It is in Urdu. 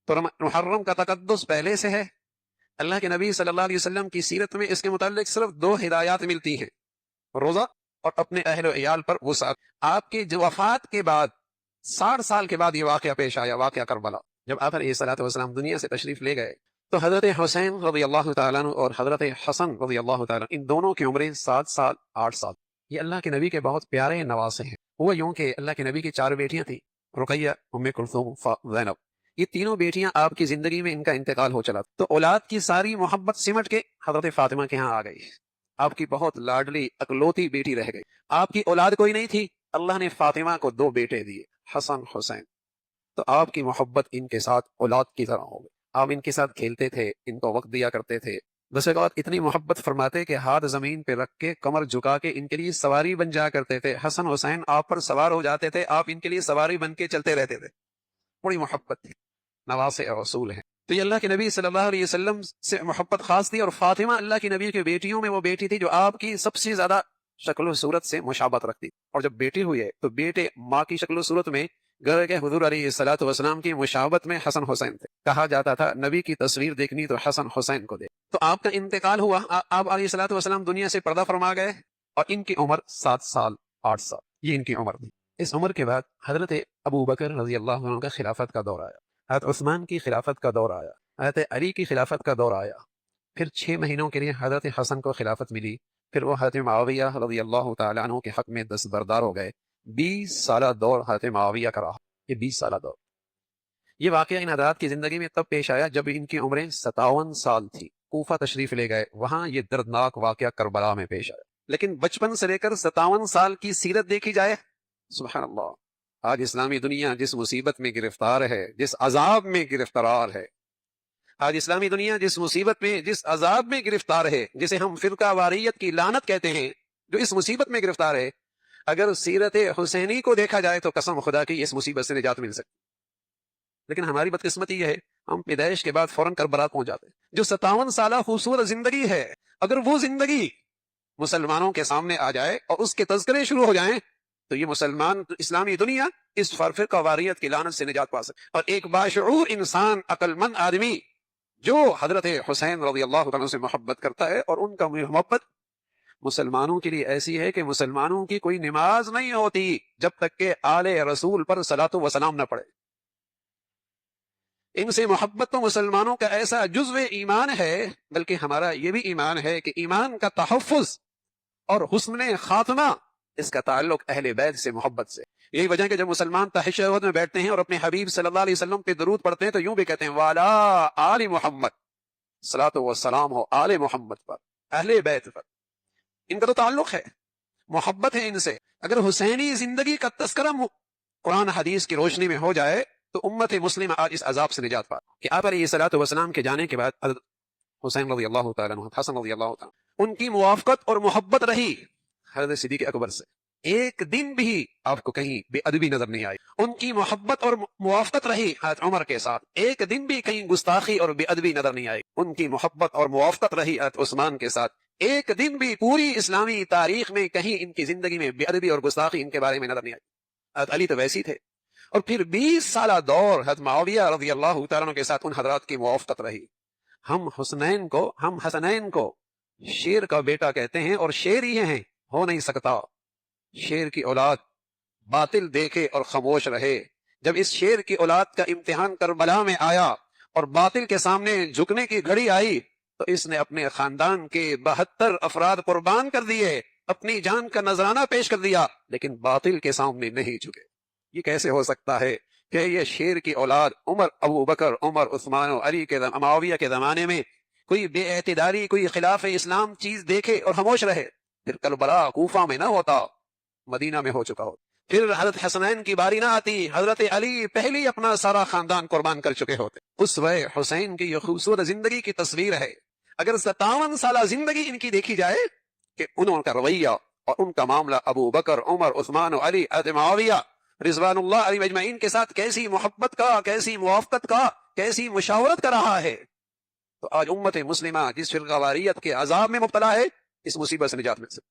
تو محرم کا تقدس پہلے سے ہے. اللہ کے نبی صلی اللہ علیہ وسلم کی سیرت میں اس کے متعلق صرف 2 ہدایات ملتی ہیں، روزہ اور اپنے اہل و عیال پر وسعت. آپ کی وفات کے بعد 60 سال کے بعد یہ واقعہ پیش آیا، واقعہ کربلا. جب آپ علیہ الصلوۃ والسلام دنیا سے تشریف لے گئے تو حضرت حسین رضی اللہ تعالیٰ عنہ اور حضرت حسن رضی اللہ تعالیٰ عنہ، ان دونوں کی عمریں 7 سال 8 سال. یہ اللہ کے نبی کے بہت پیارے نواسے ہیں. وہ یوں کہ اللہ کے نبی کی 4 بیٹیاں تھیں، رقیہ، ام کلثوم، زینب. یہ تینوں بیٹیاں آپ کی زندگی میں ان کا انتقال ہو چلا تو اولاد کی ساری محبت سمٹ کے حضرت فاطمہ کے ہاں آ گئی. آپ کی بہت لاڈلی اکلوتی بیٹی رہ گئی. آپ کی اولاد کوئی نہیں تھی، اللہ نے فاطمہ کو 2 بیٹے دیے، حسن حسین. تو آپ کی محبت ان کے ساتھ اولاد کی طرح ہو گئی. آپ ان کے ساتھ کھیلتے تھے، ان کو وقت دیا کرتے تھے. بس ایک بات، اتنی محبت فرماتے کہ ہاتھ زمین پہ رکھ کے کمر جھکا کے ان کے لیے سواری بن جا کرتے تھے. حسن حسین آپ پر سوار ہو جاتے تھے، آپ ان کے لیے سواری بن کے چلتے رہتے تھے. بڑی محبت تھی. نواسے رسول ہیں. تو یہ اللہ کے نبی صلی اللہ علیہ وسلم سے محبت خاص تھی. اور فاطمہ اللہ کی نبی کے بیٹیوں میں وہ بیٹی تھی جو آپ کی سب سے زیادہ شکل و صورت سے مشابہت رکھتی. اور جب بیٹی ہوئی ہے تو بیٹے ماں کی شکل و صورت میں گویا کہ حضور علیہ الصلوۃ والسلام کی مشابہت میں حسن حسین تھے. کہا جاتا تھا نبی کی تصویر دیکھنی تو حسن حسین کو دیکھ. تو آپ کا انتقال ہوا، آپ علیہ الصلوۃ والسلام دنیا سے پردہ فرما گئے اور ان کی عمر 7 سال 8 سال یہ ان کی عمر تھی. اس عمر کے بعد حضرت ابو بکر رضی اللہ عنہ کا خلافت کا دور آیا، حضرت عثمان کی خلافت کا دور آیا، حضرت علی کی خلافت کا دور آیا. پھر 6 مہینوں کے لیے حضرت حسن کو خلافت ملی. پھر وہ حضرت معاویہ رضی اللہ تعالیٰ عنہ کے حق میں دستبردار ہو گئے. 20 سالہ دور حضرت معاویہ کا رہا. یہ 20 سالہ دور. یہ واقعہ ان حضرات کی زندگی میں تب پیش آیا جب ان کی عمریں 57 سال تھی. کوفہ تشریف لے گئے، وہاں یہ دردناک واقعہ کربلا میں پیش آیا. لیکن بچپن سے لے کر 57 سال کی سیرت دیکھی جائے، سبحان اللہ. آج اسلامی دنیا جس مصیبت میں گرفتار ہے، جس عذاب میں گرفتار ہے، آج اسلامی دنیا جس مصیبت میں، جس عذاب میں گرفتار ہے، جسے ہم فرقہ واریت کی لعنت کہتے ہیں، جو اس مصیبت میں گرفتار ہے، اگر سیرت حسینی کو دیکھا جائے تو قسم خدا کی اس مصیبت سے نجات مل سکتی. لیکن ہماری بدقسمتی یہ ہے، ہم پیدائش کے بعد فوراً کربلا پہنچ جاتے ہیں. جو 57 سالہ خوبصورت زندگی ہے، اگر وہ زندگی مسلمانوں کے سامنے آ جائے اور اس کے تذکرے شروع ہو جائیں تو یہ مسلمان اسلامی دنیا اس فرقہ واریت کی لعنت سے نجات پا سکے. اور ایک باشعور انسان، عقل مند آدمی جو حضرت حسین رضی اللہ عنہ سے محبت کرتا ہے، اور ان کا محبت مسلمانوں کے لیے ایسی ہے کہ مسلمانوں کی کوئی نماز نہیں ہوتی جب تک کہ آل رسول پر صلاۃ و سلام نہ پڑے. ان سے محبت تو مسلمانوں کا ایسا جزو ایمان ہے، بلکہ ہمارا یہ بھی ایمان ہے کہ ایمان کا تحفظ اور حسن خاتمہ اس کا تعلق اہل بیت سے، محبت سے. یہی وجہ کہ جب مسلمان تشہد میں بیٹھتے ہیں اور اپنے حبیب صلی اللہ علیہ وسلم پہ درود پڑھتے ہیں تو یوں بھی کہتے ہیں والا آل محمد، صلاۃ و سلام ہو آل محمد پر، اہل بیت پر. ان کا تو تعلق ہے، محبت ہے ان سے. اگر حسینی زندگی کا تذکرہ قرآن حدیث کی روشنی میں ہو جائے تو امت مسلم آج اس عذاب سے نجات پا. کہ آپ علیہ الصلوۃ والسلام کے جانے کے بعد حضرت حسین رضی اللہ تعالیٰ عنہ، حسن رضی اللہ تعالیٰ، ان کی موافقت اور محبت رہی حضرت صدیق اکبر سے. ایک دن بھی آپ کو کہیں بے ادبی نظر نہیں آئی. ان کی محبت اور موافقت رہی حضرت عمر کے ساتھ، ایک دن بھی کہیں گستاخی اور بے ادبی نظر نہیں آئی. ان کی محبت اور موافقت رہی حضرت عثمان کے ساتھ، ایک دن بھی پوری اسلامی تاریخ میں کہیں ان کی زندگی میں بے ادبی اور گستاخی ان کے بارے میں نظر نہیں آئی. حضرت علی تو ویسی تھے. اور پھر 20 سالہ دور حضرت معاویہ رضی اللہ تعالیٰ عنہ کے ساتھ ان حضرات کی موافقت رہی. ہم حسنین کو شیر کا بیٹا کہتے ہیں، اور شیر ہی ہیں، ہو نہیں سکتا شیر کی اولاد باطل دیکھے اور خاموش رہے. جب اس شیر کی اولاد کا امتحان کربلا میں آیا اور باطل کے سامنے جھکنے کی گھڑی آئی تو اس نے اپنے خاندان کے 72 افراد قربان کر دیے، اپنی جان کا نذرانہ پیش کر دیا، لیکن باطل کے سامنے نہیں جھکے. یہ کیسے ہو سکتا ہے کہ یہ شیر کی اولاد عمر، ابو بکر، عمر، عثمان و علی کے معاویہ کے زمانے میں کوئی بے اعتداری، کوئی خلاف اسلام چیز دیکھے اور خاموش رہے؟ پھر کربلا کوفہ میں نہ ہوتا، مدینہ میں ہو چکا ہو. پھر حضرت حسنین کی باری نہ آتی، حضرت علی پہلی اپنا سارا خاندان قربان کر چکے ہوتے. اس وقت حسین کی یہ خوبصورت زندگی کی تصویر ہے. اگر 57 سالہ زندگی ان کی دیکھی جائے کہ انہوں کا رویہ اور ان کا معاملہ ابو بکر، عمر، عثمان و علی، حضرت معاویہ رضوان اللہ علیہ اجمعین کے ساتھ کیسی محبت کا، کیسی موافقت کا، کیسی مشاورت کا رہا ہے، تو آج امت مسلمہ جس فرقہ واریت کے عذاب میں مبتلا ہے، اس مصیبت سے نجات مل سکتی.